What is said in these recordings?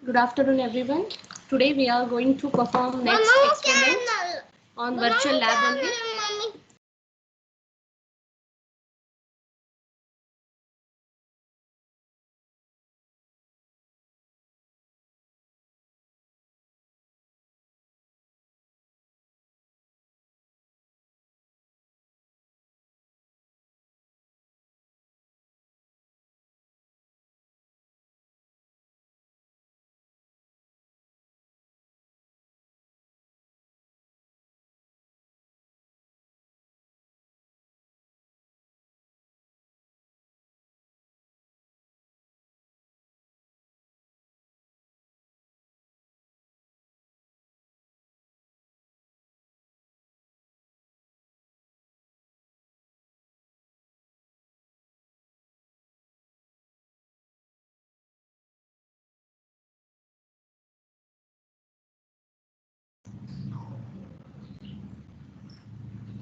Good afternoon, everyone. Today we are going to perform next experiment on virtual lab only.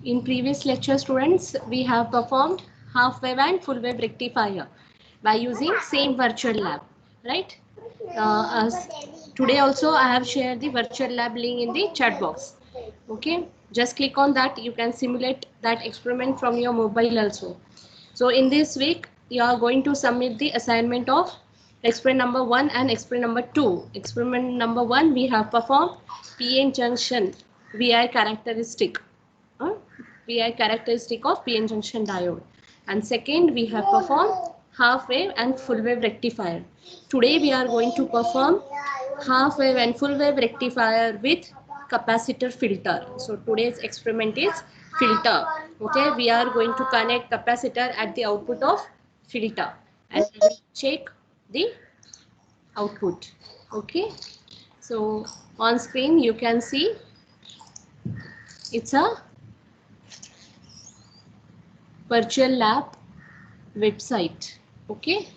In previous lecture, students, we have performed half wave and full wave rectifier by using same virtual lab, right? Today also I have shared the virtual lab link in the chat box. Okay, just click on that. You can simulate that experiment from your mobile also. So in this week, you are going to submit the assignment of experiment number 1 and experiment number 2. Experiment number 1, we have performed PN junction VI characteristic. VI characteristic of PN junction diode. And second, we have performed half wave and full wave rectifier. Today we are going to perform half wave and full wave rectifier with capacitor filter. So today's experiment is filter. Okay, we are going to connect capacitor at the output of filter and we will check the output. Okay, so on screen you can see it's a virtual lab website. Okay,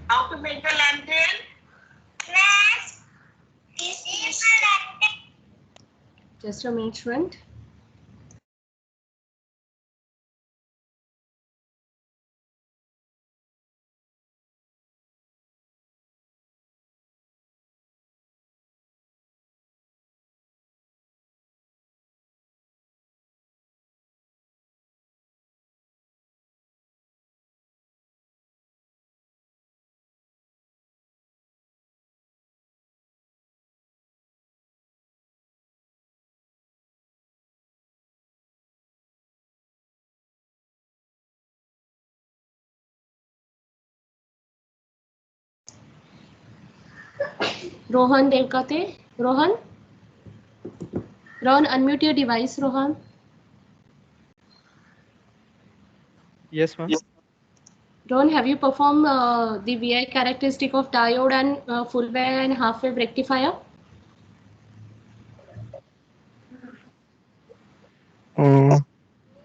how to make the lantern? just a minute, friend. Rohan Devkate. Rohan, unmute your device, Rohan. Yes, ma'am. Rohan, have you performed the VI characteristic of diode and full wave and half wave rectifier?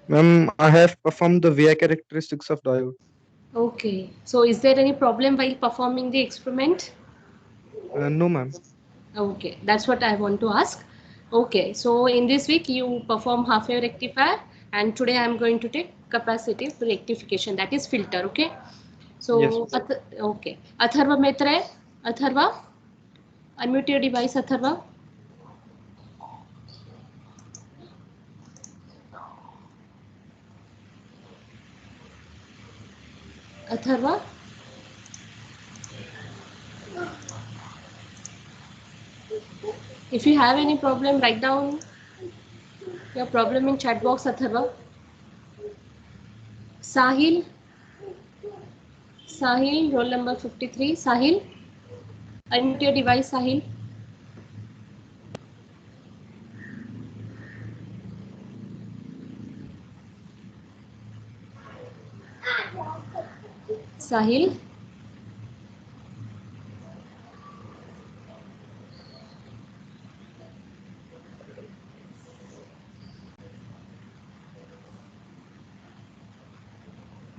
Ma'am, I have performed the VI characteristics of diode. Okay, so is there any problem while performing the experiment? No, ma'am. Okay, that's what I want to ask. Okay, so in this week you perform half wave rectifier and today I am going to take capacitive rectification, that is filter. Okay, so Yes. okay, Atharva Maitre, Atharva, unmute your device, Atharva. Atharva. If you have any problem, write down your problem in chat box, Atharva. Sahil. Sahil, roll number 53. Sahil, unmute your device, Sahil. Sahil.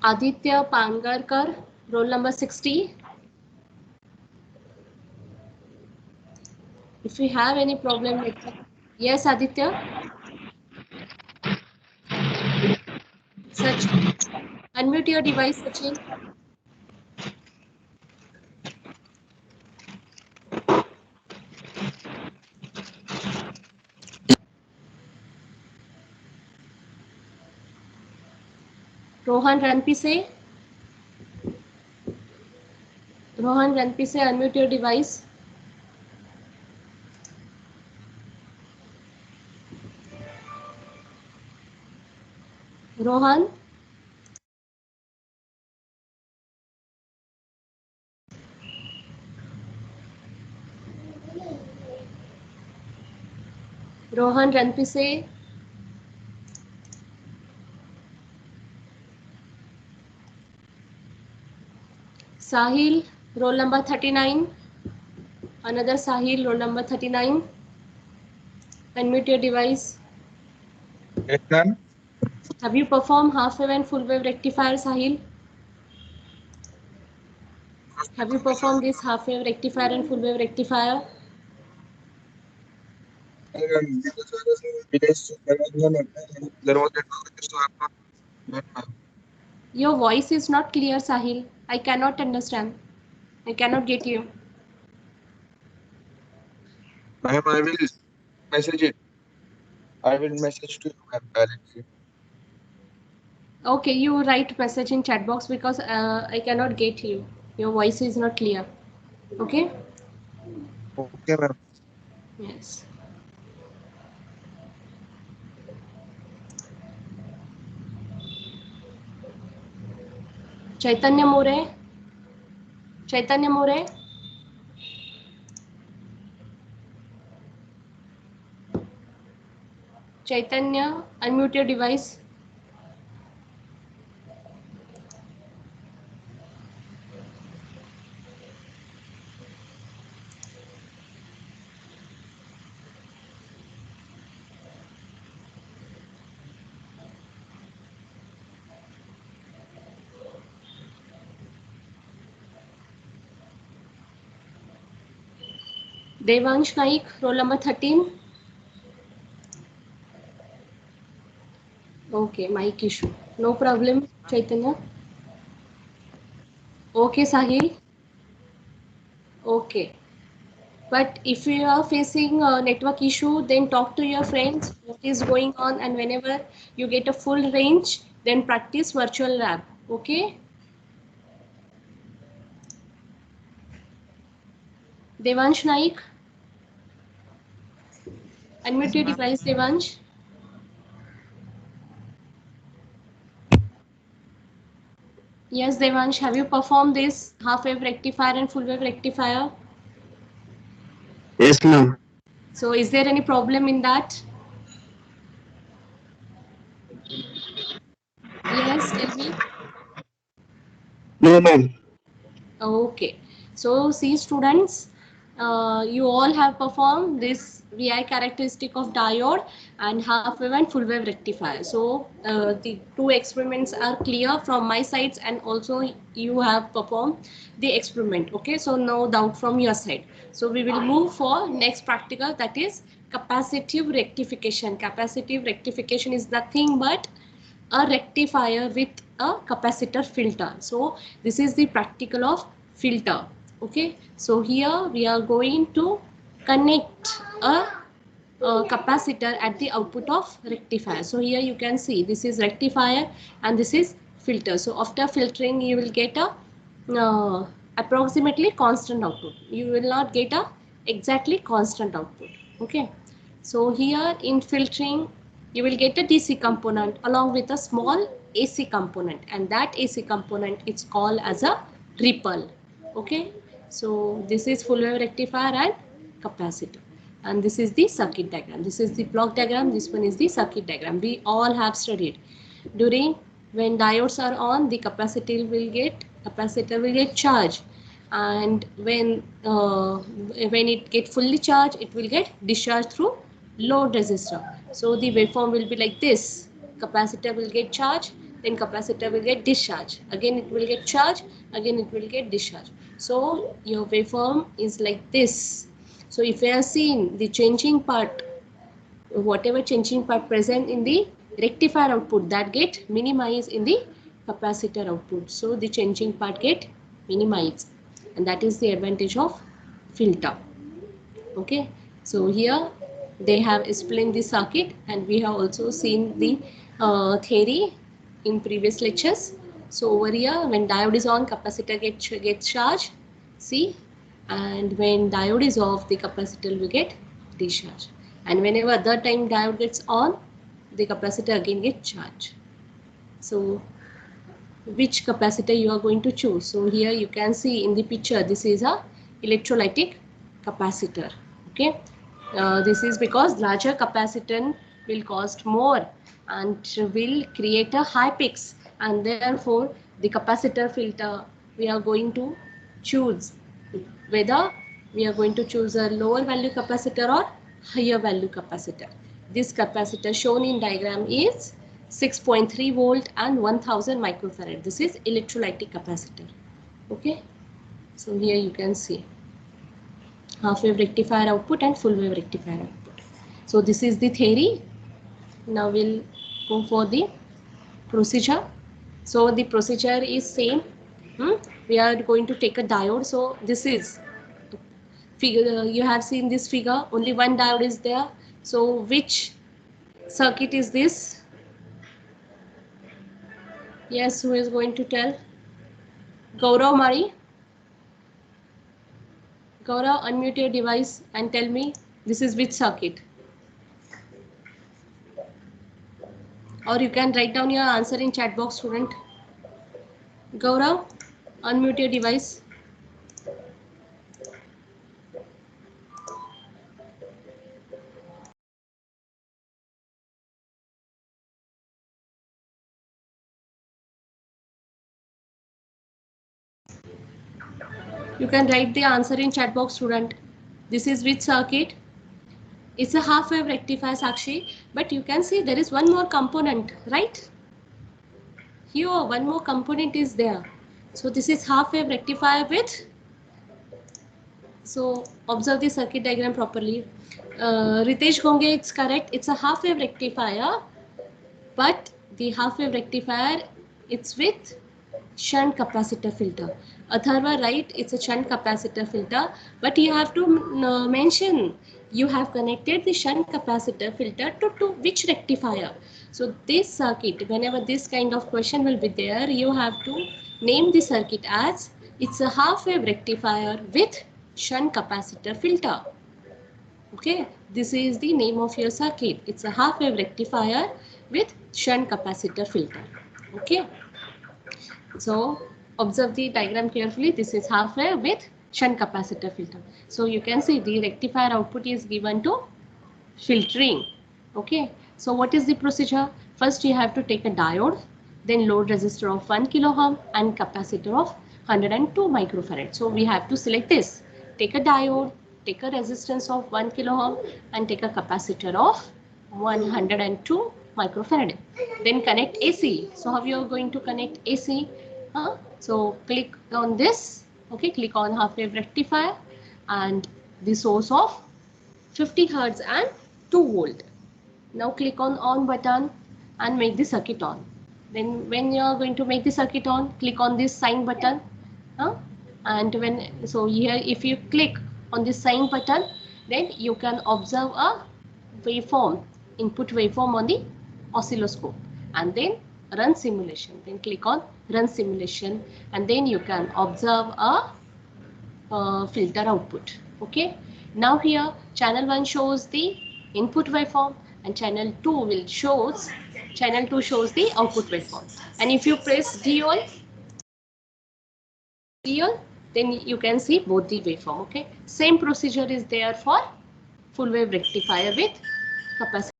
Aditya Pangarkar, roll number 60. If you have any problem with yes, Aditya. Sachin, unmute your device, Sachin. Rohan Ranpise. Rohan Ranpise, unmute your device. Rohan. Rohan Ranpise. Sahil, roll number 39. Another Sahil, roll number 39. Unmute your device. Yes, ma'am. Have you performed half wave and full wave rectifier, Sahil? Have you performed this half wave rectifier and full wave rectifier? Your voice is not clear, Sahil. I cannot understand. I cannot get you. Ma'am, I will message it. I will message to you, ma'am, directly. Okay, you write message in chat box because I cannot get you. Your voice is not clear. Okay? Okay, ma'am. Yes. Chaitanya More. Chaitanya More. Chaitanya, unmute your device. Devansh Naik, roll number 13. Okay, mic issue. No problem, Chaitanya. Okay, Sahil. Okay. But if you are facing a network issue, then talk to your friends what is going on, and whenever you get a full range, then practice virtual lab. Okay? Devansh Naik, unmute your device, Devansh. Yes, Devansh, have you performed this half wave rectifier and full wave rectifier? Yes, ma'am. So is there any problem in that? Yes, tell me. No, ma'am. Okay, so see students, you all have performed this VI characteristic of diode and half wave and full wave rectifier. So the two experiments are clear from my sides, and also you have performed the experiment. Okay, so no doubt from your side. So we will move for next practical, that is capacitive rectification. Capacitive rectification is nothing but a rectifier with a capacitor filter. So this is the practical of filter. Okay, so here we are going to connect a capacitor at the output of rectifier. So here you can see this is rectifier and this is filter. So after filtering you will get a approximately constant output. You will not get a exactly constant output. Okay, so here in filtering you will get a DC component along with a small AC component, and that AC component is called as a ripple. Okay, so this is full wave rectifier and capacitor, and this is the circuit diagram. This is the block diagram, this one is the circuit diagram. We all have studied during when diodes are on, the capacitor will get charged, and when it get fully charged, it will get discharged through load resistor. So the waveform will be like this: capacitor will get charged, then capacitor will get discharged, again it will get charged, again it will get discharged. So your waveform is like this. So if you are seeing the changing part, whatever changing part present in the rectifier output that get minimized in the capacitor output. So the changing part get minimized, and that is the advantage of filter. Okay, so here they have explained the circuit, and we have also seen the theory in previous lectures. So over here, when diode is on, capacitor gets charged, see, and when diode is off, the capacitor will get discharged, and whenever other time diode gets on, the capacitor again gets charged. So which capacitor you are going to choose? So here you can see in the picture, this is a electrolytic capacitor. Okay, this is because larger capacitor will cost more and will create a high peaks, and therefore the capacitor filter we are going to choose whether we are going to choose a lower value capacitor or higher value capacitor. This capacitor shown in diagram is 6.3 volt and 1000 microfarad. This is electrolytic capacitor. Okay, so here you can see half wave rectifier output and full wave rectifier output. So this is the theory. Now we'll go for the procedure. So the procedure is same. We are going to take a diode. So this is figure, you have seen this figure, only one diode is there. So which circuit is this? Yes, who is going to tell? Gaurav Mari. Gaurav, unmute your device and tell me this is which circuit. Or you can write down your answer in chat box, student. Gaurav, unmute your device. You can write the answer in chat box, student. This is which circuit? It's a half wave rectifier, Sakshi, but you can see there is one more component, right? Here one more component is there. So this is half wave rectifier with, so observe the circuit diagram properly. Ritesh Gonge, it's correct. It's a half wave rectifier, but the half wave rectifier, it's with shunt capacitor filter. Atharva, right, it's a shunt capacitor filter, but you have to mention you have connected the shunt capacitor filter to which rectifier. So this circuit, whenever this kind of question will be there, you have to name the circuit as it's a half wave rectifier with shunt capacitor filter. Okay, this is the name of your circuit. It's a half wave rectifier with shunt capacitor filter. Okay, so observe the diagram carefully. This is half wave with shunt capacitor filter. So you can see the rectifier output is given to filtering. Okay, so what is the procedure? First you have to take a diode, then load resistor of 1 kilo ohm and capacitor of 102 microfarad. So we have to select this. Take a diode, take a resistance of 1 kilo ohm and take a capacitor of 102 microfarad. Then connect AC. So how you are going to connect AC? So click on this. Okay, click on half wave rectifier and the source of 50 Hertz and 2 volt. Now click on button and make the circuit on. Then when you are going to make the circuit on, click on this sign button. And when, so here if you click on this sign button, then you can observe a waveform, input waveform on the oscilloscope, and then run simulation. Then click on run simulation, and then you can observe a filter output. Okay, now here channel 1 shows the input waveform and channel 2 shows the output waveform. And if you press D on, then you can see both the waveform. Okay, same procedure is there for full wave rectifier with capacitor.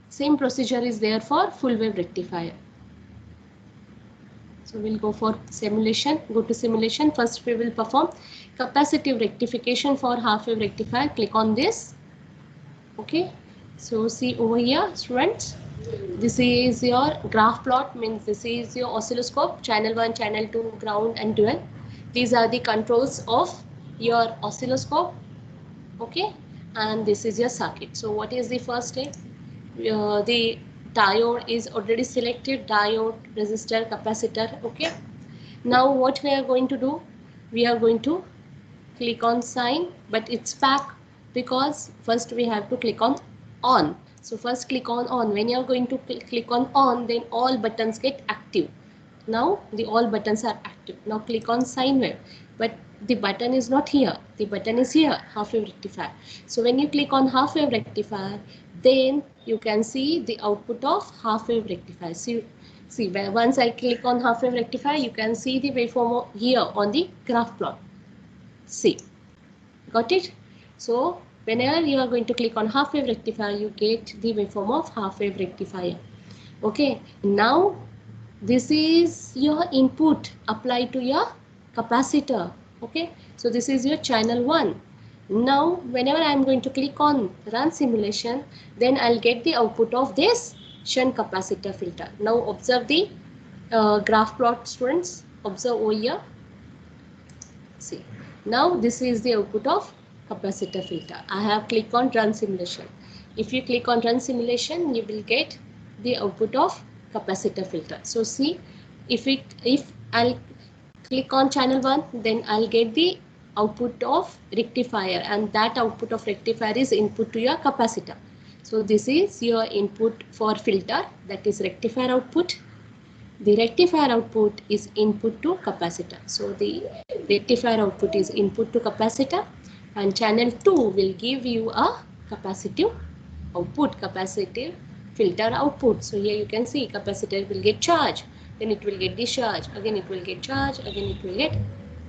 Same procedure is there for full wave rectifier. So we'll go for simulation. Go to simulation. First we will perform capacitive rectification for half wave rectifier. Click on this. Okay, so see over here, students, this is your graph plot, means this is your oscilloscope, channel 1, channel 2, ground and dual. These are the controls of your oscilloscope, okay, and this is your circuit. So what is the first step? The diode is already selected, diode, resistor, capacitor, okay. Now what we are going to do, we are going to click on sign, but it's back because first we have to click on. So first click on. When you are going to click on, then all buttons get active. Now the all buttons are active. Now click on sine wave, but the button is not here, the button is here, half wave rectifier. So when you click on half wave rectifier, then you can see the output of half wave rectifier. See, once I click on half wave rectifier, you can see the waveform here on the graph plot. See, got it? So whenever you are going to click on half wave rectifier, you get the waveform of half wave rectifier. Okay, now this is your input applied to your capacitor. Okay, so this is your channel 1. Now whenever I am going to click on run simulation, then I'll get the output of this shunt capacitor filter. Now observe the graph plot, students. Observe over here. See, now this is the output of capacitor filter. I have clicked on run simulation. If you click on run simulation, you will get the output of capacitor filter. So see, if I'll click on channel 1, then I'll get the output of rectifier, and that output of rectifier is input to your capacitor. So this is your input for filter, that is rectifier output. The rectifier output is input to capacitor. So the rectifier output is input to capacitor, and channel 2 will give you a capacitive output, capacitive filter output. So here you can see capacitor will get charge, then it will get discharge, again it will get charge, again it will get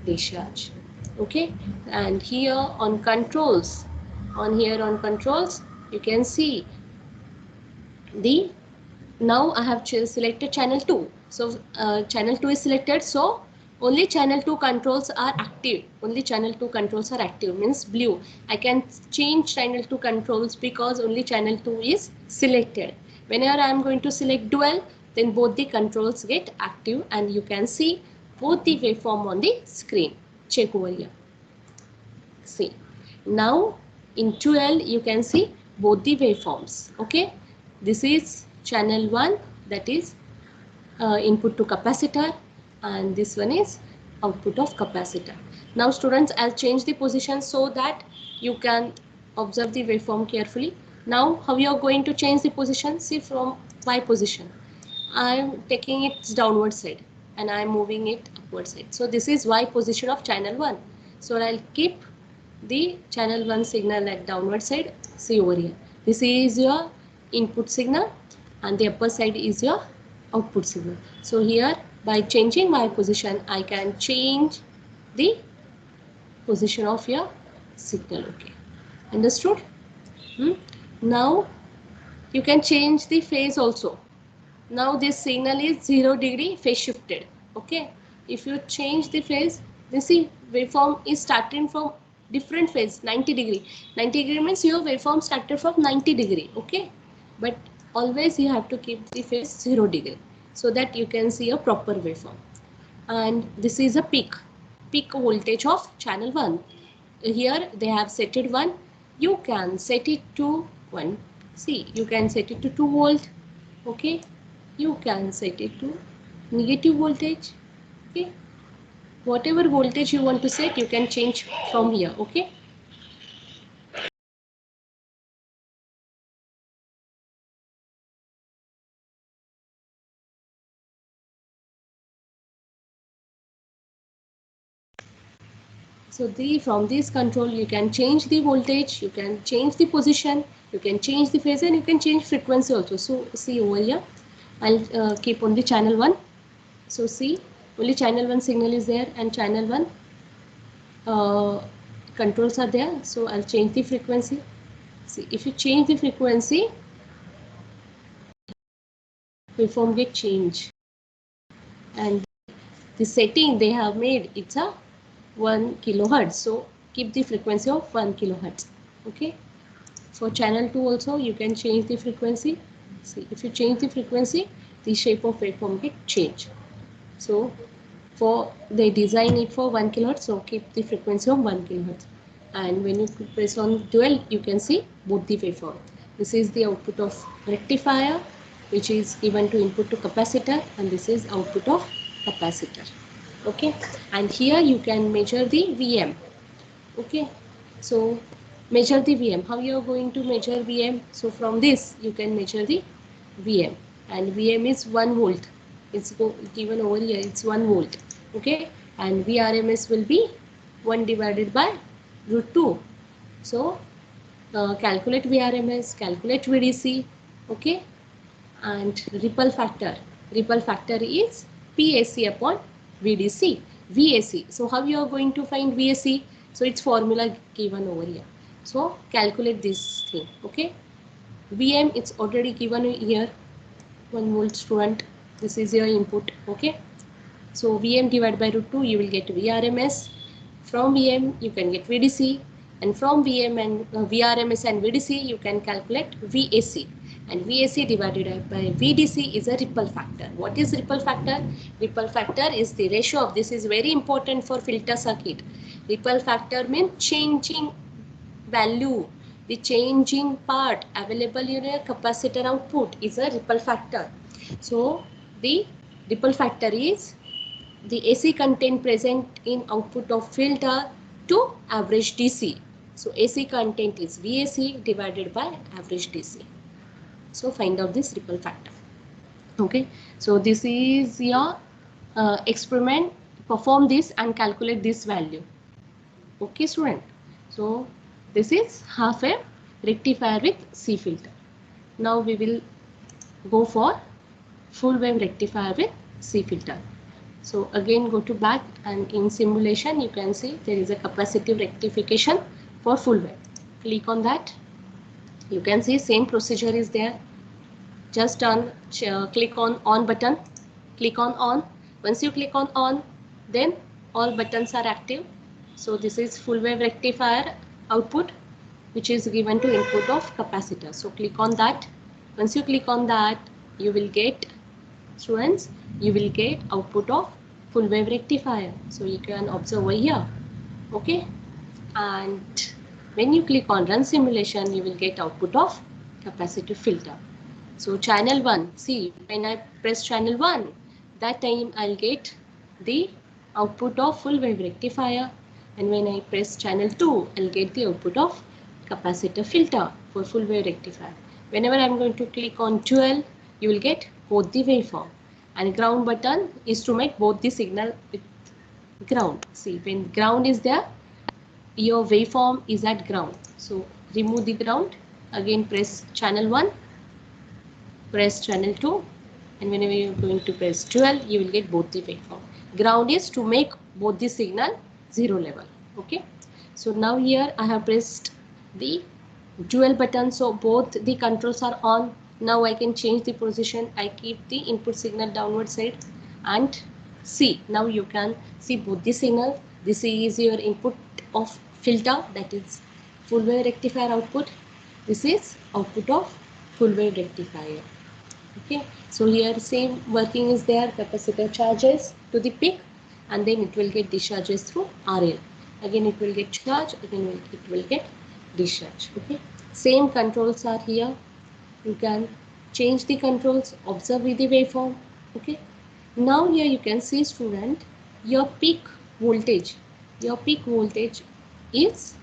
discharge. Okay, and here on controls, on controls, you can see the now I have selected channel 2. So channel 2 is selected, so only channel 2 controls are active. Only channel 2 controls are active, means blue. I can change channel 2 controls because only channel 2 is selected. Whenever I am going to select dual, then both the controls get active, and you can see both the waveform on the screen. Check over here. See, now in dual you can see both the waveforms. Okay, this is channel 1, that is input to capacitor, and this one is output of capacitor. Now students, I'll change the position so that you can observe the waveform carefully. Now how you are going to change the position? See, from Y position, I'm taking it downward side and I'm moving it upward side. So this is Y position of channel 1. So I'll keep the channel 1 signal at downward side. See over here, this is your input signal and the upper side is your output signal. So here by changing my position, I can change the position of your signal. Okay, understood? Now you can change the phase also. Now this signal is 0 degree phase shifted. Okay, if you change the phase, then see waveform is starting from different phase, 90 degree. 90 degree means your waveform started from 90 degree. Okay, but always you have to keep the phase 0 degree so that you can see a proper waveform. And this is a peak voltage of channel 1. Here they have set it 1. You can set it to 1. See, you can set it to 2 volt. Okay, you can set it to negative voltage. Okay, whatever voltage you want to set, you can change from here. Okay. So from this control you can change the voltage, you can change the position, you can change the phase, and you can change frequency also. So see over here, I'll keep only channel 1. So see, only channel 1 signal is there and channel 1 controls are there. So I'll change the frequency. See, if you change the frequency, waveform get change, and the setting they have made, it's a 1 kilohertz. So keep the frequency of 1 kilohertz. Okay, for channel 2 also you can change the frequency. See, if you change the frequency, the shape of waveform get change. So for they design it for 1 kilohertz, so keep the frequency of 1 kilohertz. And when you press on dual, you can see both the waveform. This is the output of rectifier, which is given to input to capacitor, and this is output of capacitor. Okay, and here you can measure the VM. Okay, so measure the VM. How you are going to measure VM? So from this you can measure the VM, and VM is 1 volt. It's given over here, it's 1 volt. Okay, and VRMS will be 1 divided by root 2. So calculate VRMS, calculate VDC. Okay, and ripple factor. Ripple factor is PAC upon VDC. VAC. So how you are going to find VAC? So it's formula given over here. So calculate this thing. Okay. VM it's already given here. 1 volt student. This is your input. Okay. So VM divided by root 2, you will get VRMS. From VM you can get VDC, and from VM and VRMS and VDC you can calculate VAC. And VAC divided by VDC is a ripple factor. What is ripple factor? Ripple factor is the ratio of, this is very important for filter circuit. Ripple factor means changing value, the changing part available in a capacitor output is a ripple factor. So the ripple factor is the AC content present in output of filter to average DC. So AC content is VAC divided by average DC. So find out this ripple factor. Okay, so this is your experiment. Perform this and calculate this value. Okay, student. So this is half a rectifier with C filter. Now we will go for full wave rectifier with C filter. So again go to back, and in simulation you can see there is a capacitive rectification for full wave. Click on that. You can see same procedure is there. Just click on on button. Click on on. Once you click on on, then all buttons are active. So this is full wave rectifier output, which is given to input of capacitor. So click on that. Once you click on that, you will get, students, you will get output of full wave rectifier. So you can observe over here. Okay, and when you click on run simulation, you will get output of capacitive filter. So channel 1, see, when I press channel 1, that time I'll get the output of full wave rectifier, and when I press channel 2, I'll get the output of capacitor filter for full wave rectifier. Whenever I'm going to click on dual, you will get both the waveform, and ground button is to make both the signal with ground. See, when ground is there, your waveform is at ground. So remove the ground, again press channel 1, press channel 2, and whenever you're going to press dual, you will get both the waveform. Ground is to make both the signal 0 level. Okay, so now here I have pressed the dual button, so both the controls are on. Now I can change the position. I keep the input signal downward side, and see, now you can see both the signal. This is your input of filter, that is full wave rectifier output. This is output of full wave rectifier. Okay, so here same working is there. Capacitor charges to the peak, and then it will get discharges through RL. Again it will get charge, again it will get discharge. Okay, same controls are here. You can change the controls, observe with the waveform. Okay, now here you can see, student, your peak voltage is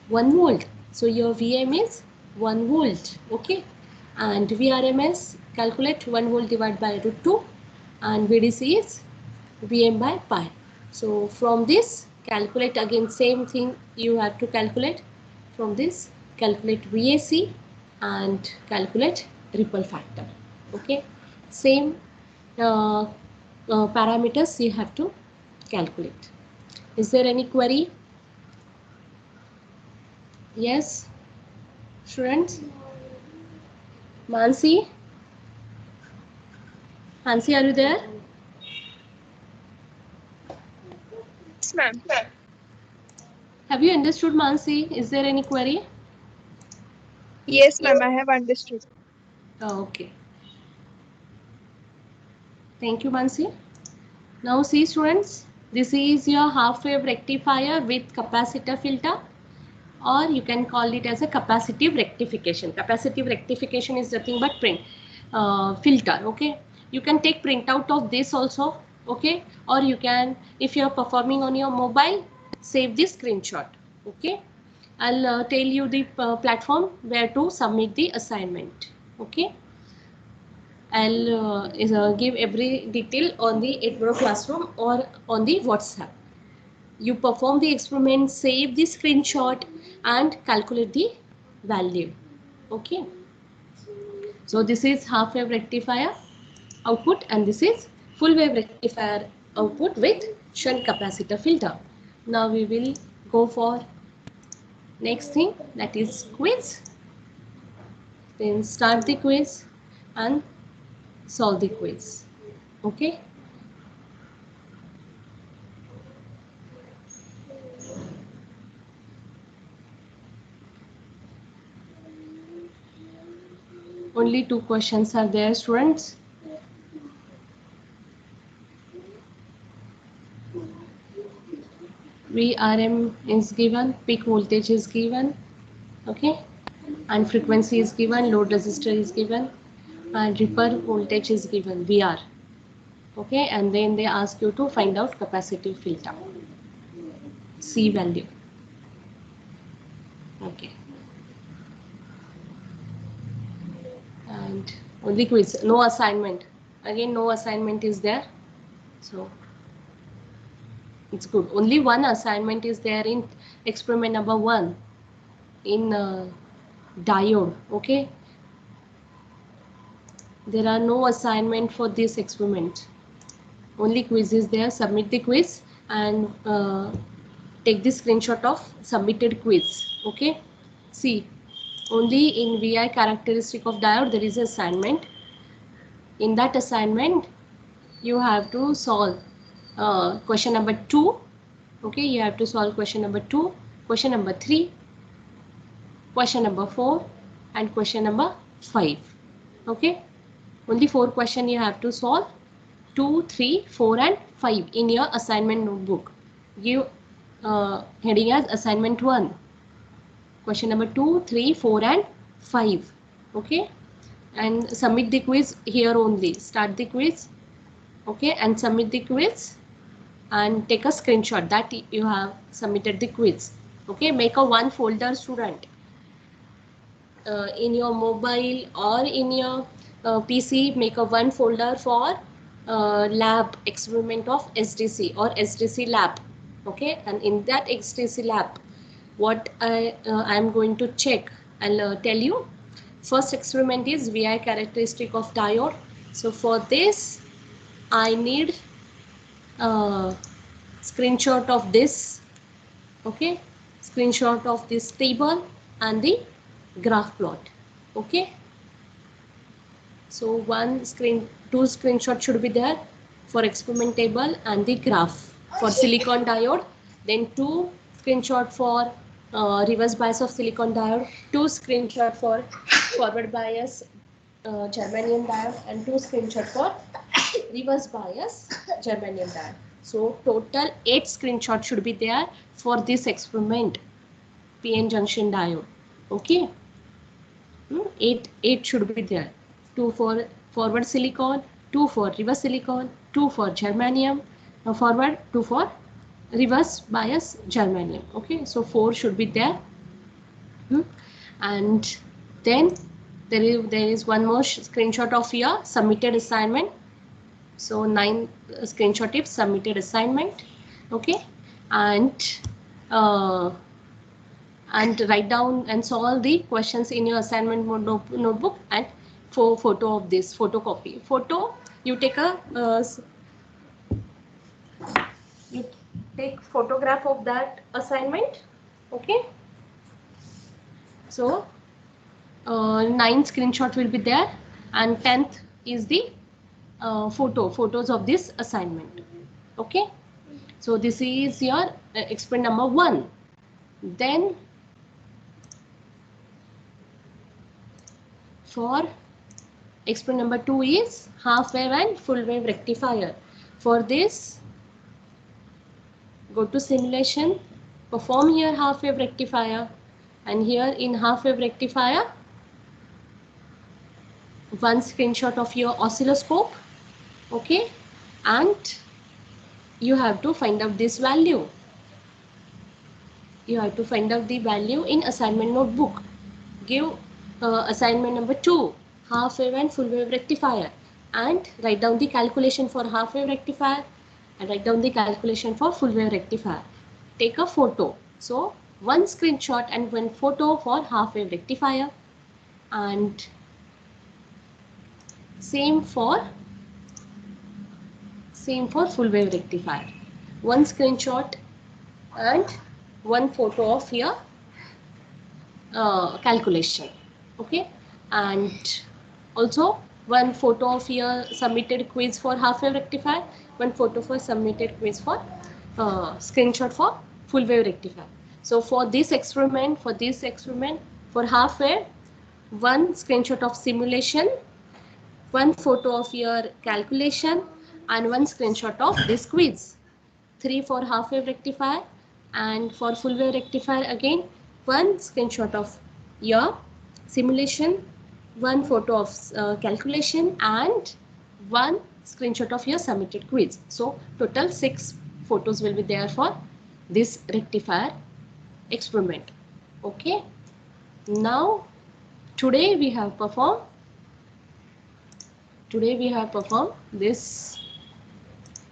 1 volt. So your VM is 1 volt. Okay, and VRMS, calculate 1 volt divided by root 2, and VDC is VM by pi. So from this, calculate again same thing you have to calculate. From this, calculate VAC and calculate ripple factor. Okay, same parameters you have to calculate. Is there any query? Yes, students? Mansi, are you there? Yes, ma'am. Have you understood, Mansi? Is there any query? Yes, ma'am, I have understood. Okay. Thank you, Mansi. Now see students, this is your half wave rectifier with capacitor filter, or you can call it as a capacitive rectification. Capacitive rectification is nothing but filter. Okay, you can take printout of this also. Okay, or you can, if you are performing on your mobile, save this screenshot. Okay, I'll tell you the platform where to submit the assignment. Okay, I'll give every detail on the Edinburgh Classroom or on the WhatsApp. You perform the experiment, save the screenshot and calculate the value. Okay. So this is half wave rectifier output and this is full wave rectifier output with shunt capacitor filter. Now we will go for next thing, that is quiz. Then start the quiz and solve the quiz. Okay. Only 2 questions are there, students. VRM is given, peak voltage is given, okay, and frequency is given, load resistor is given, and ripple voltage is given, VR, okay, and then they ask you to find out capacitive filter, C value, okay, and only quiz, no assignment, again no assignment is there, so it's good. Only one assignment is there in experiment number 1 in diode, okay. There are no assignment for this experiment. Only quiz is there. Submit the quiz and take the screenshot of submitted quiz. Okay. See, only in VI characteristic of diode there is an assignment. In that assignment, you have to solve question number 2. Okay, you have to solve question number 2, question number 3, question number 4, and question number 5. Okay. Only 4 questions you have to solve, 2, 3, 4 and 5 in your assignment notebook. Give heading as assignment 1. Question number 2, 3, 4 and 5. Okay. And submit the quiz here only. Start the quiz. Okay. And submit the quiz and take a screenshot that you have submitted the quiz. Okay. Make a one folder, student. In your mobile or in your PC, make a one folder for lab experiment of SDC or SDC lab. Okay, and in that SDC lab, what I am going to check, I'll tell you. First experiment is VI characteristic of diode. So for this, I need a screenshot of this. Okay, screenshot of this table and the graph plot. Okay. So two screenshots should be there for experiment table and the graph for silicon diode. Then 2 screenshot for reverse bias of silicon diode, 2 screenshot for forward bias germanium diode, and 2 screenshot for reverse bias germanium diode. So total 8 screenshots should be there for this experiment, PN junction diode. Okay. 8 should be there. 2 for forward silicon, 2 for reverse silicon, 2 for germanium forward, 2 for reverse bias germanium. Okay, so 4 should be there. And then there is one more screenshot of your submitted assignment. So 9 screenshot is submitted assignment. Okay, and write down and solve the questions in your assignment notebook and for photo of this photocopy. Photo, you take a you take photograph of that assignment. Okay. So 9 screenshot will be there, and 10th is the photos of this assignment. Okay. So this is your experiment number 1. Then for experiment number 2 is half wave and full wave rectifier. For this, go to simulation, perform here half wave rectifier, and here in half wave rectifier, one screenshot of your oscilloscope, okay, and you have to find out this value. You have to find out the value in assignment notebook. Give assignment number 2, half wave and full wave rectifier, and write down the calculation for half wave rectifier and write down the calculation for full wave rectifier. Take a photo. So one screenshot and one photo for half wave rectifier, and same for full wave rectifier. One screenshot and one photo of your calculation, okay, and also one photo of your submitted quiz for half wave rectifier, one photo for submitted quiz for screenshot for full wave rectifier. So for this experiment, for half wave, one screenshot of simulation, one photo of your calculation, and one screenshot of this quiz. 3 for half wave rectifier, and for full wave rectifier again, one screenshot of your simulation, one photo of calculation, and one screenshot of your submitted quiz. So total 6 photos will be there for this rectifier experiment. Okay. Now today we have performed this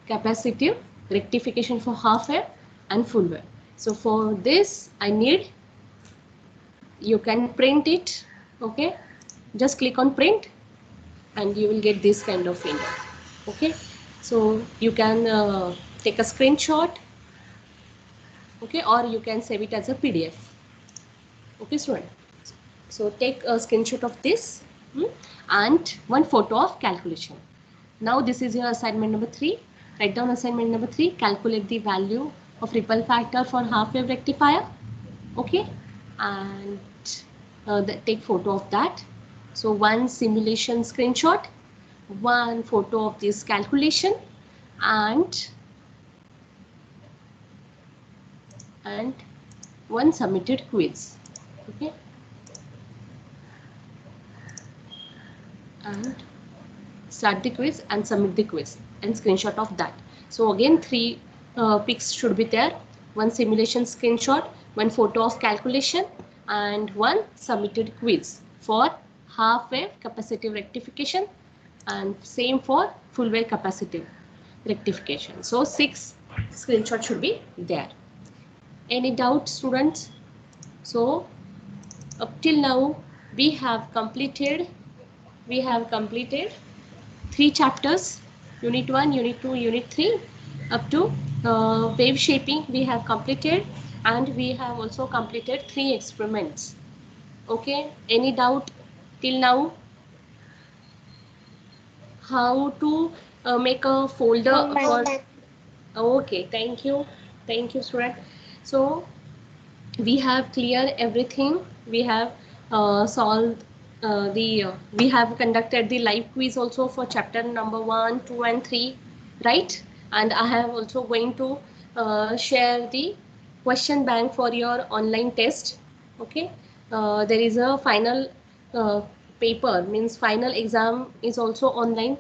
capacitive rectification for half wave and full wave. So for this I need, you can print it, okay, just click on print and you will get this kind of window, okay. So you can take a screenshot, okay, or you can save it as a PDF, okay student. So take a screenshot of this and one photo of calculation. Now this is your assignment number 3. Write down assignment number 3, calculate the value of ripple factor for half wave rectifier, okay, and take photo of that. So one simulation screenshot, one photo of this calculation, and one submitted quiz, okay, and start the quiz and submit the quiz and screenshot of that. So again 3 pics should be there, one simulation screenshot, one photo of calculation, and one submitted quiz for half wave capacitive rectification, and same for full wave capacitive rectification. So 6 screenshots should be there. Any doubt, students? So up till now we have completed 3 chapters, unit 1, unit 2, unit 3, up to wave shaping we have completed, and we have also completed 3 experiments. Okay, any doubt till now? How to make a folder for? Okay, thank you student. So we have cleared everything. We have solved we have conducted the live quiz also for chapter number 1, 2 and 3, right? And I have also going to share the question bank for your online test, okay. There is a final paper, means final exam is also online.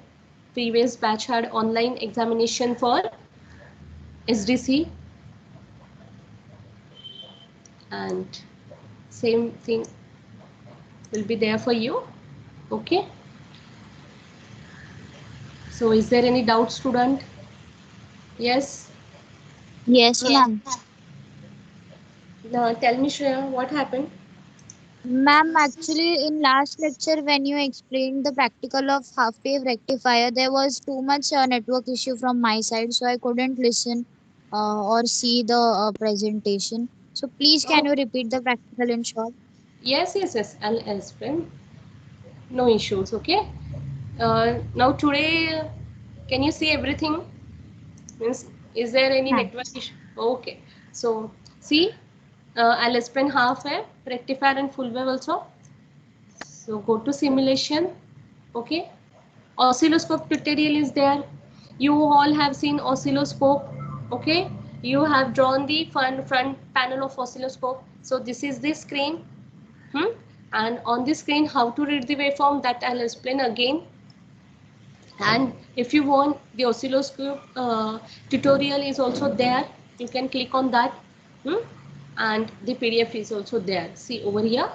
Previous batch had online examination for SDC, and same thing will be there for you, okay. So is there any doubt, student? Yes? Yes, ma'am. Now tell me, Shreya, what happened? Ma'am, actually in last lecture when you explained the practical of half wave rectifier, there was too much network issue from my side, so I couldn't listen or see the presentation. So please can you repeat the practical in short? Yes, I'll explain. No issues, okay. Now today, can you see everything? Means, is there any network issue? Okay. So see, I'll explain half wave, rectifier and full wave also. So go to simulation, okay. Oscilloscope tutorial is there. You all have seen oscilloscope. Okay, you have drawn the front panel of oscilloscope. So this is the screen. And on the screen, how to read the waveform, that I'll explain again. And if you want, the oscilloscope tutorial is also there. You can click on that. And the PDF is also there. See over here,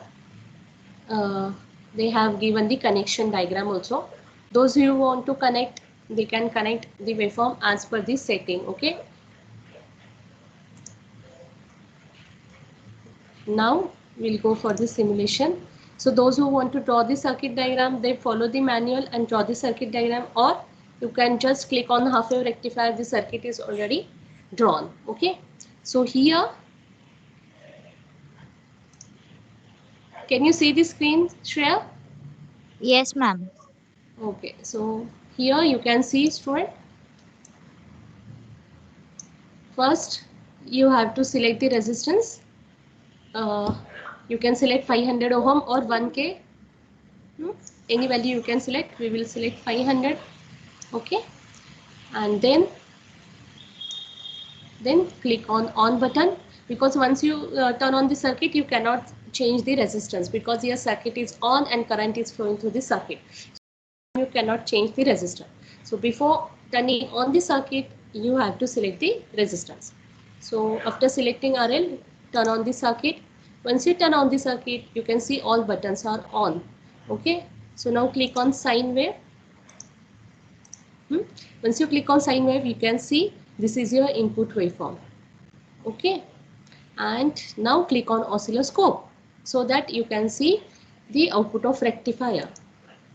they have given the connection diagram also. Those who want to connect, they can connect the waveform as per this setting. Okay. Now we'll go for the simulation. So those who want to draw the circuit diagram, they follow the manual and draw the circuit diagram, or you can just click on the half wave rectifier. The circuit is already drawn. Okay. So here, can you see the screen, Shreya? Yes, ma'am. Okay. So here you can see, student. First, you have to select the resistance. You can select 500 ohm or 1K. Any value you can select. We will select 500. Okay. And then click on button, because once you turn on the circuit, you cannot change the resistance because your circuit is on and current is flowing through the circuit. So you cannot change the resistor. So before turning on the circuit, you have to select the resistance. So after selecting RL, turn on the circuit. Once you turn on the circuit, you can see all buttons are on. Okay. So now click on sine wave. Once you click on sine wave, you can see this is your input waveform. Okay. And now click on oscilloscope so that you can see the output of rectifier.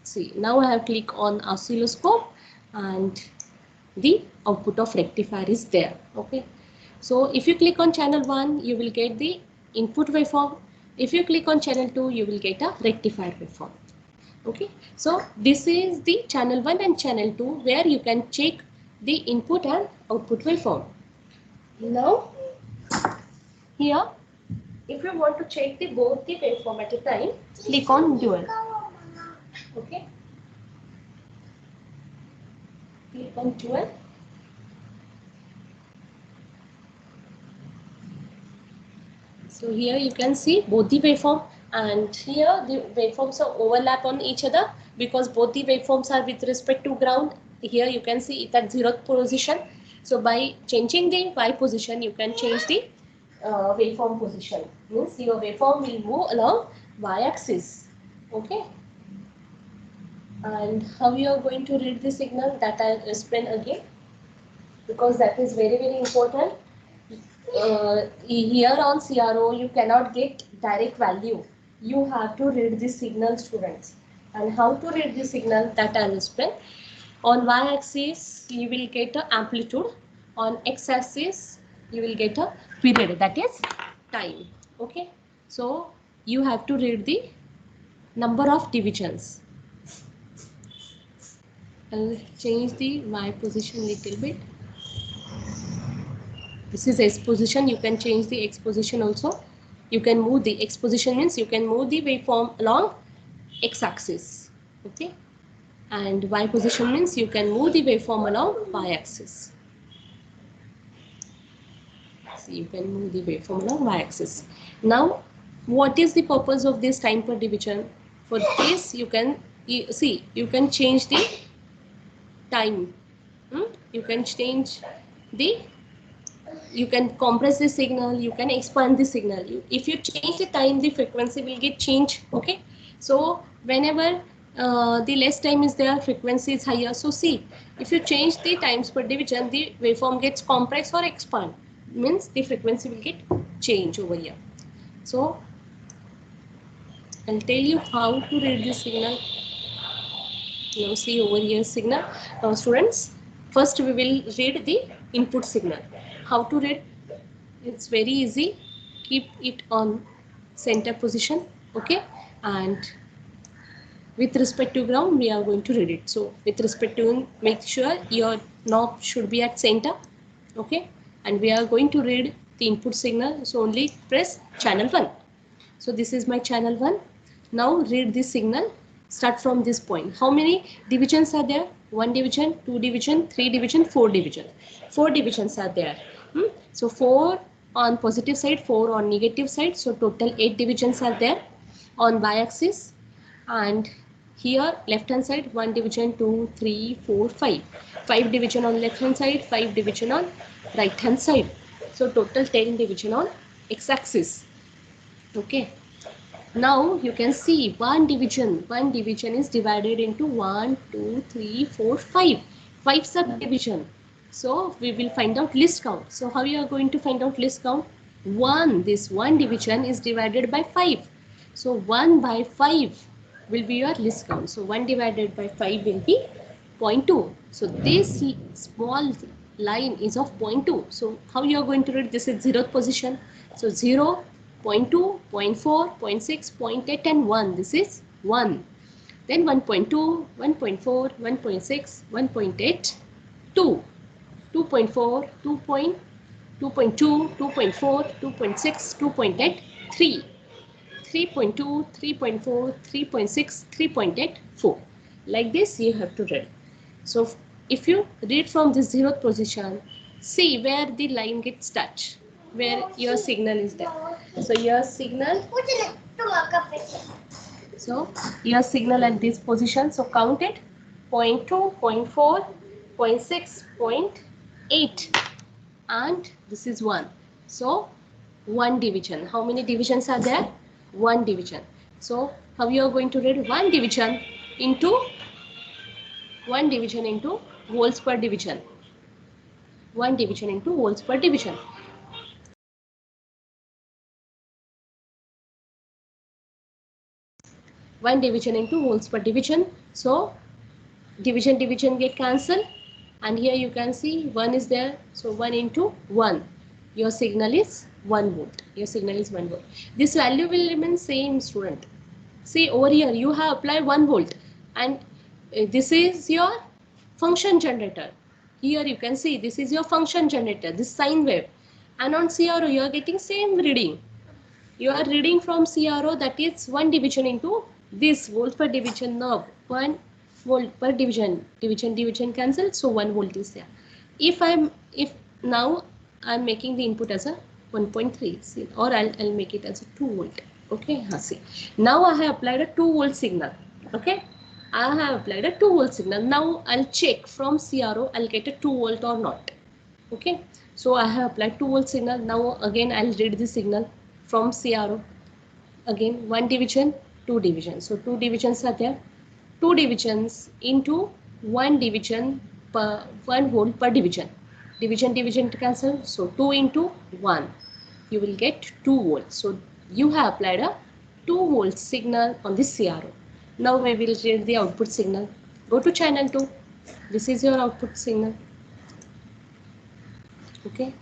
See, now I have clicked on oscilloscope and the output of rectifier is there. Okay. So if you click on channel 1, you will get the input waveform. If you click on channel 2, you will get a rectifier waveform. Okay. So this is the channel 1 and channel 2 where you can check the input and output waveform. Now here, if you want to check both the waveform at a time, click on dual. Okay. Click on dual. So here you can see both the waveform, and here the waveforms are overlap on each other because both the waveforms are with respect to ground. Here you can see it at 0th position. So by changing the Y position, you can change the waveform position. Means your waveform will move along Y axis. Okay. And how you are going to read the signal, that I'll explain again, because that is very, very important. Here on CRO, you cannot get direct value. You have to read the signal, students. And how to read the signal, that I'll explain. On y-axis, you will get an amplitude. On x-axis, you will get a period, that is time. Okay. So you have to read the number of divisions. I'll change the Y position little bit. This is S position. You can change the X position also. You can move the X position, means you can move the waveform along X axis. Okay. And Y position means you can move the waveform along Y axis. So you can move the waveform along Y axis. Now, what is the purpose of this time per division? For this, you can see, you can change the time. You can change the, you can compress the signal, you can expand the signal. If you change the time, the frequency will get changed. Okay. So whenever the less time is there, frequency is higher. So see, if you change the times per division, the waveform gets compressed or expand, means the frequency will get changed over here. So I'll tell you how to read the signal. Now see over here signal. Now students, first we will read the input signal. How to read? It's very easy. Keep it on center position. Okay. And with respect to ground, we are going to read it. So with respect to, make sure your knob should be at center. Okay. And we are going to read the input signal. So only press channel 1. So this is my channel 1. Now read this signal. Start from this point. How many divisions are there? 1 division, 2 division, 3 division, 4 division. 4 divisions are there. So 4 on positive side, 4 on negative side. So total 8 divisions are there on y-axis. And here left hand side 1 division, 2, 3, 4, 5. 5 division on left hand side, 5 division on right hand side. So total 10 division on x-axis. Okay. Now you can see one division is divided into 1, 2, 3, 4, 5. 5 subdivision. So we will find out list count. So how you are going to find out list count? This one division is divided by 5. So 1 by 5 will be your list count. So 1 divided by 5 will be 0.2. So this small line is of 0.2. So how you are going to read this is 0th position. So 0, 0.2, 0.4, 0.6, 0.8 and 1. This is 1. Then 1.2, 1.4, 1.6, 1.8, 2, 2.4, 2.2, 2.4, 2.6, 2.8, 3, 3.2, 3.4, 3.6, 3.8, 4. Like this you have to read. So if you read from this 0th position, see where the line gets touched, where your signal is there. So your signal, at this position, so count it, 0.2, 0.4, 0.6, 0.8 and this is 1. So 1 division. How many divisions are there? 1 division. So how you are going to read 1 division into volts per division. 1 division into volts per division. One division into volts per division. So division get cancelled, and here you can see 1 is there. So 1 into 1. Your signal is 1 volt. This value will remain same, student. See over here you have applied 1 volt and this is your function generator. Here you can see this is your function generator, this sine wave, and on CRO you are getting same reading. You are reading from CRO, that is 1 division into this volt per division knob, 1 volt per division cancelled, so 1 volt is there. If now I'm making the input as a 1.3, or I'll make it as a 2 volt. Okay, see. Now I have applied a 2 volt signal. Okay, I have applied a 2 volt signal. Now I'll check from CRO, I'll get a 2 volt or not. Okay, so I have applied 2 volt signal. Now again I'll read the signal from CRO. Again 1 division, 2 divisions. So 2 divisions are there. 2 divisions into 1 division per 1 volt per division. Division to cancel. So 2 into 1. You will get 2 volts. So you have applied a 2 volt signal on this CRO. Now we will read the output signal. Go to channel 2. This is your output signal. Okay.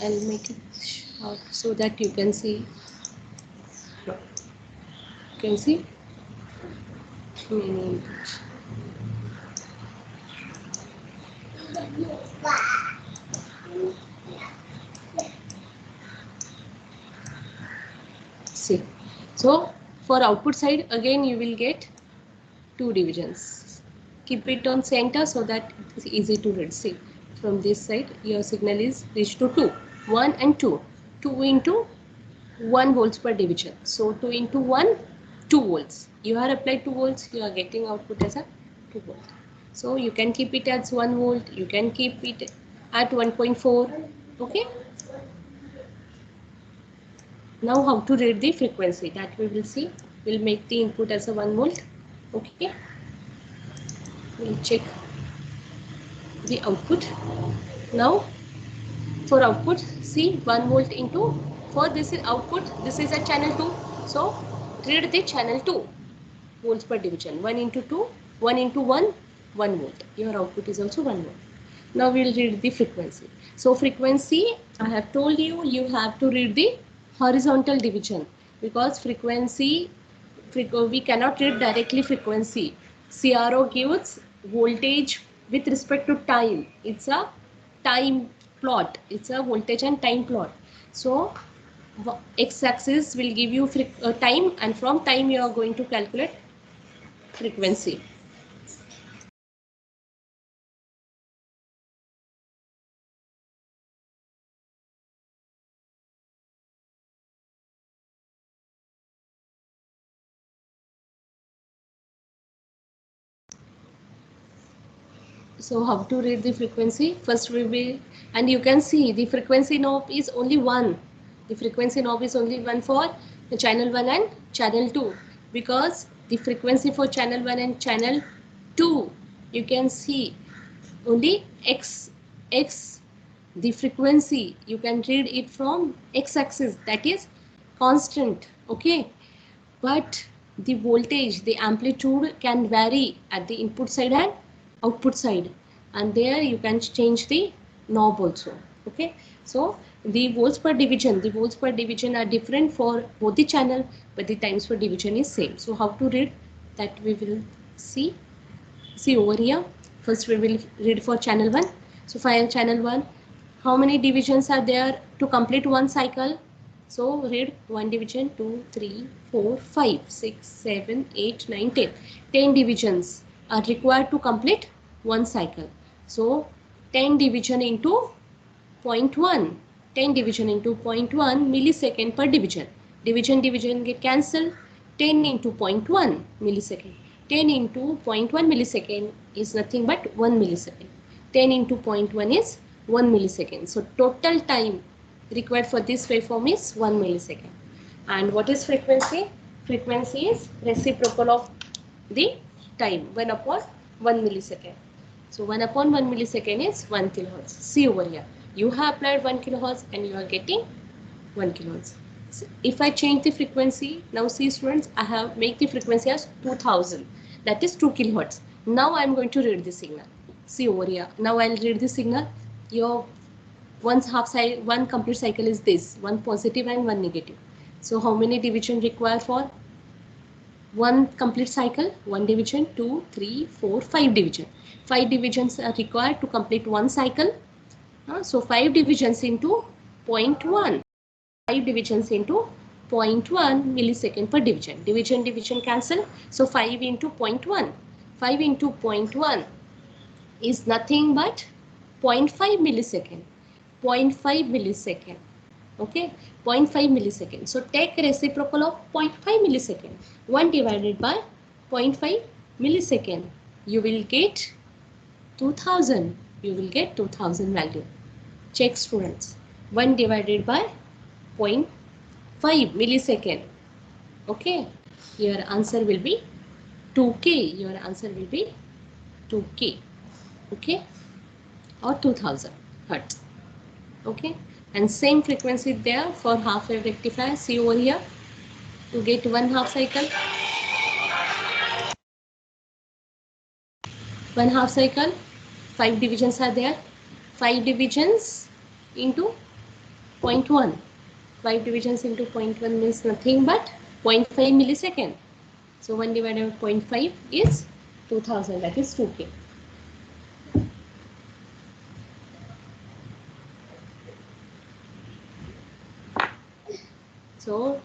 I'll make it short so that you can see. You can see many inputs. See. So for output side again you will get 2 divisions. Keep it on center so that it's easy to read. See, from this side your signal is reached to 2, 1 and 2. 2 into 1 volts per division. So 2 into 1, 2 volts. You have applied 2 volts, you are getting output as a 2 volt. So you can keep it as 1 volt, you can keep it at 1.4. Okay. Now how to read the frequency, that we will see. We'll make the input as a 1 volt. Okay. We'll check the output. Now for output, see 1 volt into, for this is output, this is a channel 2. So read the channel 2 volts per division. 1 into 2, 1 into 1, 1 volt. Your output is also 1 volt. Now we'll read the frequency. So frequency, I have told you, you have to read the horizontal division, because frequency, we cannot read directly frequency. CRO gives voltage with respect to time. It's a time plot. It's a voltage and time plot. So x-axis will give you time, and from time you are going to calculate frequency. So how to read the frequency? First we will, and you can see the frequency knob is only one. The frequency knob is only one for the channel 1 and channel 2, because the frequency for channel 1 and channel 2, you can see only x, the frequency you can read it from x-axis, that is constant. Okay, but the voltage, the amplitude can vary at the input side and output side, and there you can change the knob also. Okay, so the volts per division are different for both the channel, but the times per division is same. So how to read that we will see over here. First we will read for channel 1. So for channel 1, how many divisions are there to complete one cycle? So read 1 division, 2, 3, 4, 5, 6, 7, 8, 9, 10. 10 divisions are required to complete one cycle. So 10 division into 0.1. 10 division into 0.1 millisecond per division. Division get cancelled. 10 into 0.1 millisecond. 10 into 0.1 millisecond is nothing but 1 millisecond. 10 into 0.1 is 1 millisecond. So total time required for this waveform is 1 millisecond. And what is frequency? Frequency is reciprocal of the time, 1 upon 1 millisecond. So 1 upon 1 millisecond is 1 kilohertz. See over here. You have applied 1 kilohertz and you are getting 1 kilohertz. So if I change the frequency, now see students, I have make the frequency as 2000. That is 2 kilohertz. Now I am going to read the signal. See over here. Now I will read the signal. Your one complete cycle is this, one positive and one negative. So how many division required for one complete cycle? 1 division, 2, 3, 4, 5 division. 5 divisions are required to complete one cycle. So 5 divisions into 0.1. 5 divisions into 0.1 millisecond per division. Division cancel. So 5 into 0.1. 5 into 0.1 is nothing but 0.5 millisecond. 0.5 millisecond. Okay, 0.5 millisecond. So take reciprocal of 0.5 millisecond. 1 divided by 0.5 millisecond. You will get 2000. You will get 2000 value. Check students. 1 divided by 0.5 millisecond. Okay, your answer will be 2K. Your answer will be 2K. Okay, or 2000 hertz. Okay, and same frequency there for half wave rectifier. See over here, to get one half cycle. One half cycle, 5 divisions are there. 5 divisions into 0.1. 5 divisions into 0.1 means nothing but 0.5 millisecond. So 1 divided by 0.5 is 2000, that is 2K. So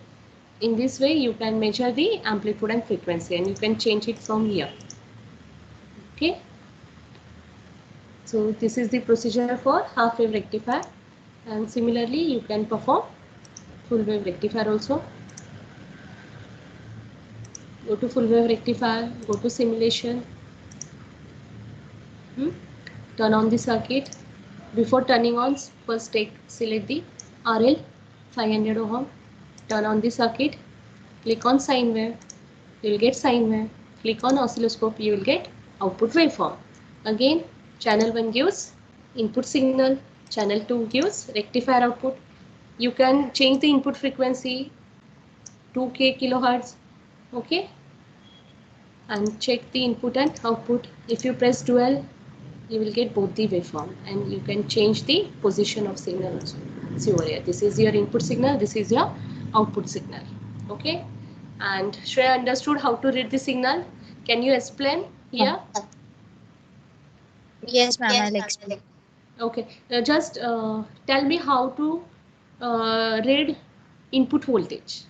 in this way you can measure the amplitude and frequency, and you can change it from here. Okay. So this is the procedure for half wave rectifier, and similarly you can perform full wave rectifier also. Go to full wave rectifier, go to simulation, turn on the circuit. Before turning on, first select the RL 500 ohm, turn on the circuit, click on sine wave, you will get sine wave. Click on oscilloscope, you will get output waveform. Again, channel 1 gives input signal, channel 2 gives rectifier output. You can change the input frequency 2K kilohertz. Okay, and check the input and output. If you press dual, you will get both the waveform, and you can change the position of signal also. See over here, this is your input signal, this is your output signal. Okay, and Shreya understood how to read the signal. Can you explain here? Yes, ma'am, I'll explain. Okay, just tell me how to read input voltage.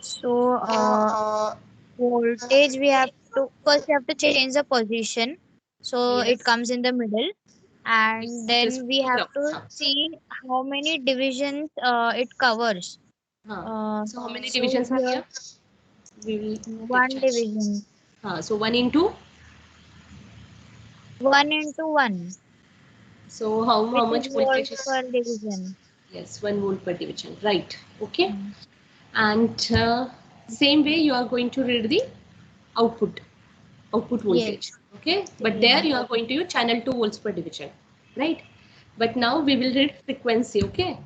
So, voltage we have to first we have to change the position, so Yes. it comes in the middle, and then we have to Huh. see how many divisions it covers. Huh. So how many So divisions are here here? We will take one charge. division. So 1 into. 1 into 1, So how which is much voltage volts is? per division. Yes, 1 volt per division. Right. Okay. Mm. And same way you are going to read the output voltage. Yes. Okay. But there Same. you are going to use channel 2 volts per division. Right. But now we will read frequency. Okay.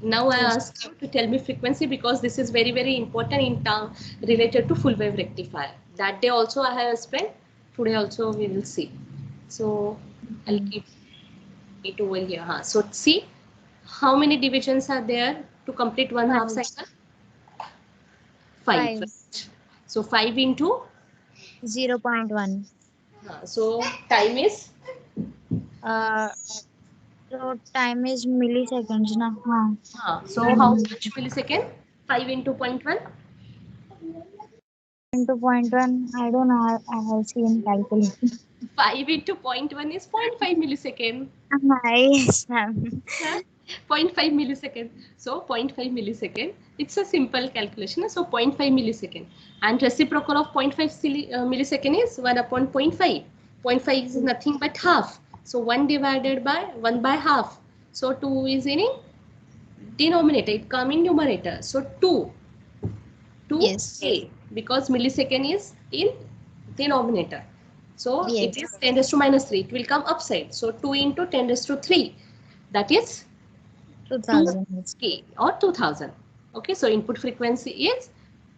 Now I Yes. ask you to tell me frequency because this is very, very important in term related to full wave rectifier. That day also I have explained. Today also we will see. So I'll Mm. keep it over here. So see how many divisions are there to complete one half 5. cycle? 5. 5. Right? So 5 into 0.1. so time is Uh, so time is milliseconds na? Huh. so how much millisecond? 5 into 0.1. Into point one, I don't know. I have seen calculation. 5 into 0.1 is 0.5 millisecond. Yes, ma'am. Huh? 0.5 millisecond. So 0.5 millisecond. It's a simple calculation. So 0.5 millisecond. And reciprocal of 0.5 millisecond is 1 upon 0.5. 0.5 is nothing but half. So 1 divided by 1 by half. So 2 is in denominator. It comes in numerator. So 2. Yes. 2a because millisecond is in denominator. So it Yes. is 10 raised to minus 3. It will come upside. So 2 into 10 raised to 3. That is 2000. Yes. 2k or 2000. Okay, so input frequency is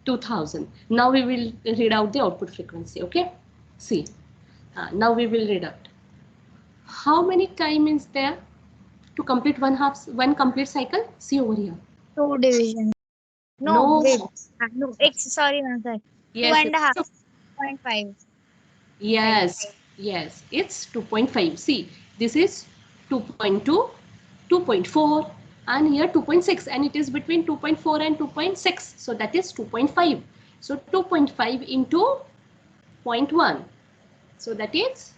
2000. Now we will read out the output frequency. Okay, see, now we will read out how many time is there to complete one complete cycle. See over here. 2 division. No, No, wait. No, sorry, ma'am. Sorry. Two yes, and a half. so 0.5. Right. yes, yes, it's 2.5. See, this is 2.2, 2.4, and here 2.6, and it is between 2.4 and 2.6. So that is 2.5. So 2.5 into zero point 0.1. So that is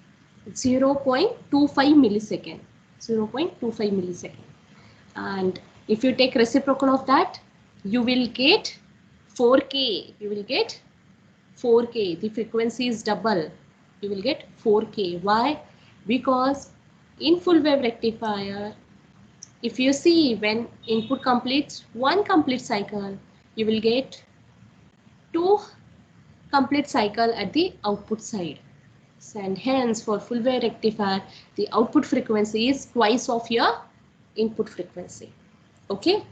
0.25 millisecond. 0.25 millisecond. And if you take reciprocal of that, you will get 4K. You will get 4K. The frequency is double. You will get 4K. Why? Because in full wave rectifier, if you see when input completes one complete cycle, you will get 2 complete cycle at the output side. And hence for full wave rectifier, the output frequency is twice of your input frequency. Okay?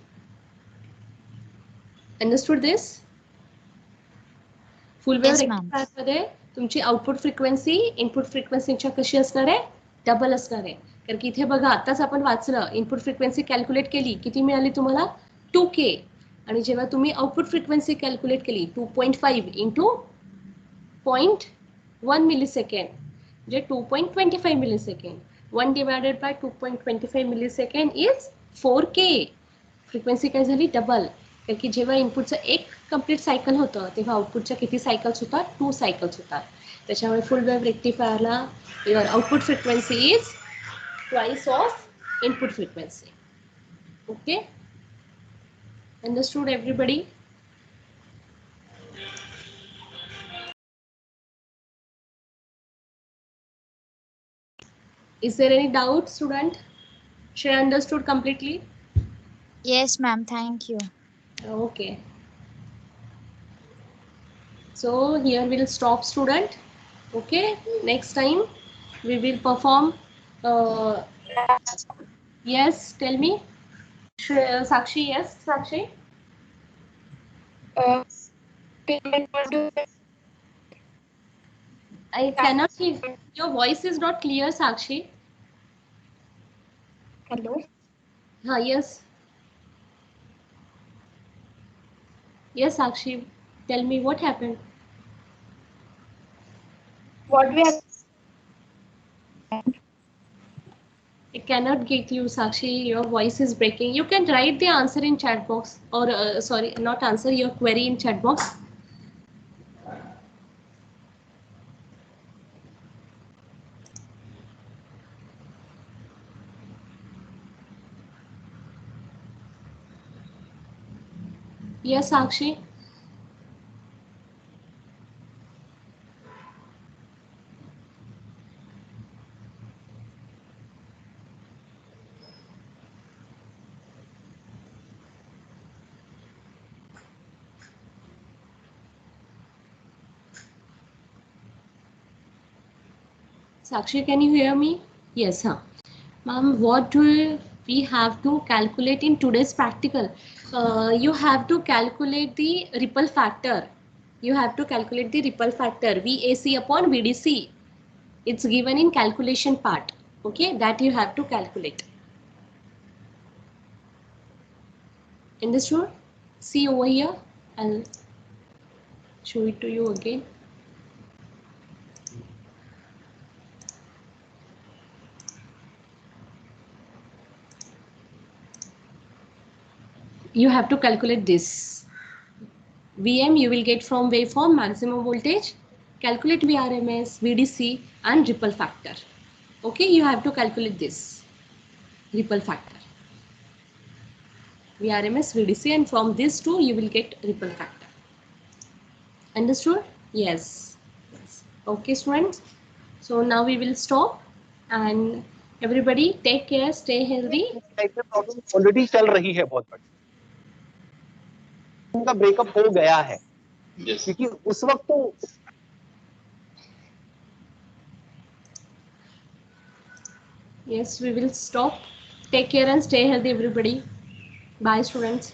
Understood this? Full wave Yes, ma'am. रेक्टिफायरमध्ये तुमची output frequency input फ्रिक्वेन्सीच्या कशी असणार आहे? Double असणार आहे. कारण की इथे बघा आताच आपण वाचलं इनपुट फ्रिक्वेन्सी कॅल्क्युलेट केली किती मिळाली तुम्हाला 2K आणि जेव्हा तुम्ही आउटपुट फ्रिक्वेन्सी कॅल्क्युलेट केली 2.5 इंटू 0.1 मिलीसेकंड म्हणजे 2.25 millisecond 1 divided by 2.25 millisecond is 4K. Frequency काय झाली डबल. कारण की जेव्हा इनपुटचं एक कंप्लीट सायकल होतं तेव्हा आउटपुटच्या किती सायकल्स होतात 2 सायकल्स होतात. त्याच्यामुळे फुल वेव्ह रेक्टिफायरला your output frequency is twice of input frequency. Okay, understood everybody? Is there any doubt, student? She understood completely? Yes, ma'am. Thank you. Okay. So here we'll stop, student. Okay. Next time we will perform. Yes, tell me. Sakshi, yes, Sakshi. Payment will do. I cannot hear. Your voice is not clear, Sakshi. Hello. Yes. Yes, Sakshi. Tell me what happened. What we have. I cannot get you, Sakshi. Your voice is breaking. You can write the answer in chat box, or sorry, not answer, your query in chat box. Yes, Sakshi. Sakshi, can you hear me? Yes, huh. Ma'am, what do we have to calculate in today's practical? You have to calculate the ripple factor. You have to calculate the ripple factor, VAC upon VDC. It's given in calculation part. Okay, that you have to calculate. Understood? See over here. I'll show it to you again. You have to calculate this. VM you will get from waveform, maximum voltage. Calculate VRMS, VDC and ripple factor. Okay, you have to calculate this ripple factor. VRMS, VDC, and from these two you will get ripple factor. Understood? Yes. Okay, students. So now we will stop and everybody take care, stay healthy. Problem already चल रही है बहुत बड़ी, उनका breakup हो गया है क्योंकि उस वक्त तो Yes, we will stop. Take care and stay healthy, everybody. Bye, students.